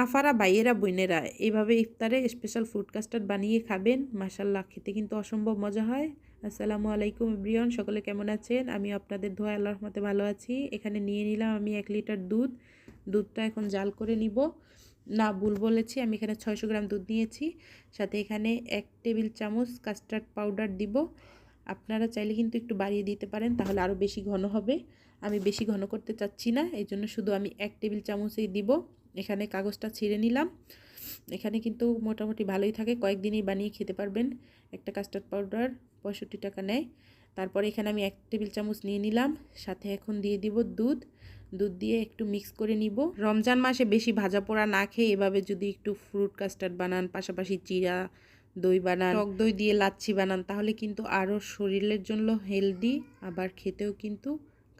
আফারা ভাইয়েরা বোনেরা এইভাবে ইফতারে স্পেশাল ফ্রুট কাস্টার্ড বানিয়ে খাবেন, মাশাল্লাহ খেতে কিন্তু অসম্ভব মজা হয়। আসসালামু আলাইকুম এভরিওয়ান, সকলে কেমন আছেন? আমি আপনাদের দোয়া আল্লাহর রহমতে ভালো আছি। এখানে নিয়ে নিলাম আমি 1 লিটার দুধটা এখন জাল করে নিব। না, ভুল বলেছি, আমি এখানে 600 গ্রাম দুধ নিয়েছি। সাথে এখানে 1 টেবিল চামচ কাস্টার্ড পাউডার দিব। আপনারা চাইলে কিন্তু একটু বাড়িয়ে দিতে পারেন, তাহলে আরও বেশি ঘন হবে। আমি বেশি ঘন করতে চাচ্ছি না, এই জন্য শুধু আমি 1 টেবিল চামচই দিব। এখানে কাগজটা ছিঁড়ে নিলাম। এখানে কিন্তু মোটামুটি ভালোই থাকে, কয়েকদিনই বানিয়ে খেতে পারবেন। একটা কাস্টার্ড পাউডার 65 টাকা নেয়। তারপরে এখানে আমি 1 টেবিল চামচ নিয়ে নিলাম। সাথে এখন দিয়ে দিব দুধ দিয়ে একটু মিক্স করে নিব। রমজান মাসে বেশি ভাজা পোড়া না খেয়ে এভাবে যদি একটু ফ্রুট কাস্টার্ড বানান, পাশাপাশি চিরা দই বানান, টক দই দিয়ে লাচ্ছি বানান, তাহলে কিন্তু আরও শরীরের জন্য হেলদি, আবার খেতেও কিন্তু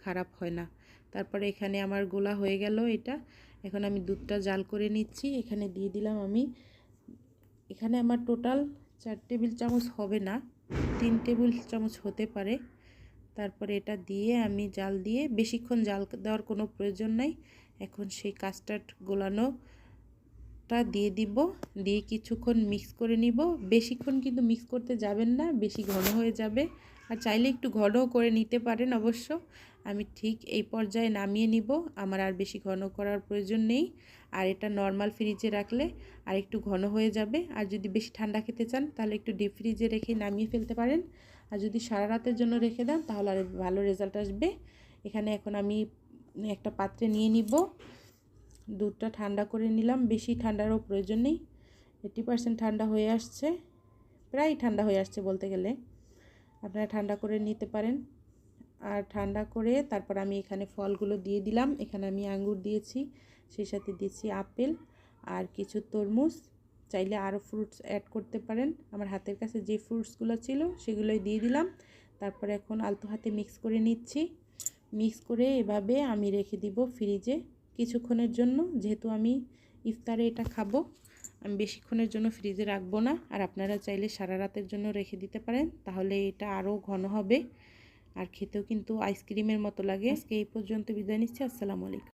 খারাপ হয় না। তারপরে এখানে আমার গোলা হয়ে গেল এটা। এখন আমি দুধটা জাল করে নিচ্ছি। এখানে দিয়ে দিলাম আমি, এখানে আমার টোটাল 4 টেবিল চামচ হবে না, 3 টেবিল চামচ হতে পারে। তারপরে এটা দিয়ে আমি জাল দিয়ে, বেশিক্ষণ জাল দেওয়ার কোনো প্রয়োজন নাই। এখন সেই কাস্টার্ড গোলানোটা দিয়ে দিব, দিয়ে কিছুক্ষণ মিক্স করে নিব। বেশিক্ষণ কিন্তু মিক্স করতে যাবেন না, বেশি ঘন হয়ে যাবে। আর চাইলে একটু ঘনও করে নিতে পারেন অবশ্য। আমি ঠিক এই পর্যায়ে নামিয়ে নিব, আমার আর বেশি ঘন করার প্রয়োজন নেই। আর এটা নর্মাল ফ্রিজে রাখলে আর একটু ঘন হয়ে যাবে। আর যদি বেশি ঠান্ডা খেতে চান তাহলে একটু ডিপ ফ্রিজে রেখে নামিয়ে ফেলতে পারেন। আর যদি সারা রাতের জন্য রেখে দেন তাহলে আর ভালো রেজাল্ট আসবে। এখানে এখন আমি একটা পাত্রে নিয়ে নিব। দুধটা ঠান্ডা করে নিলাম, বেশি ঠান্ডারও প্রয়োজন নেই। 80% ঠান্ডা হয়ে আসছে, প্রায় ঠান্ডা হয়ে আসছে বলতে গেলে। আপনারা ঠান্ডা করে নিতে পারেন। আর ঠান্ডা করে তারপর আমি এখানে ফলগুলো দিয়ে দিলাম। এখানে আমি আঙ্গুর দিয়েছি, সেই সাথে দিয়েছি আপেল আর কিছু তরমুজ। চাইলে আরও ফ্রুটস অ্যাড করতে পারেন। আমার হাতের কাছে যে ফ্রুটসগুলো ছিল সেগুলোই দিয়ে দিলাম। তারপরে এখন আলতো হাতে মিক্স করে নিচ্ছি। মিক্স করে এভাবে আমি রেখে দিব ফ্রিজে কিছুক্ষণের জন্য। যেহেতু আমি ইফতারে এটা খাবো, আমি বেশিক্ষণের জন্য ফ্রিজে রাখবো না। আর আপনারা চাইলে সারা রাতের জন্য রেখে দিতে পারেন, তাহলে এটা আরও ঘন হবে আর খেতেও কিন্তু আইসক্রিমের মতো লাগে। আজকে এই পর্যন্ত বিদায় নিচ্ছি। আসসালামু আলাইকুম।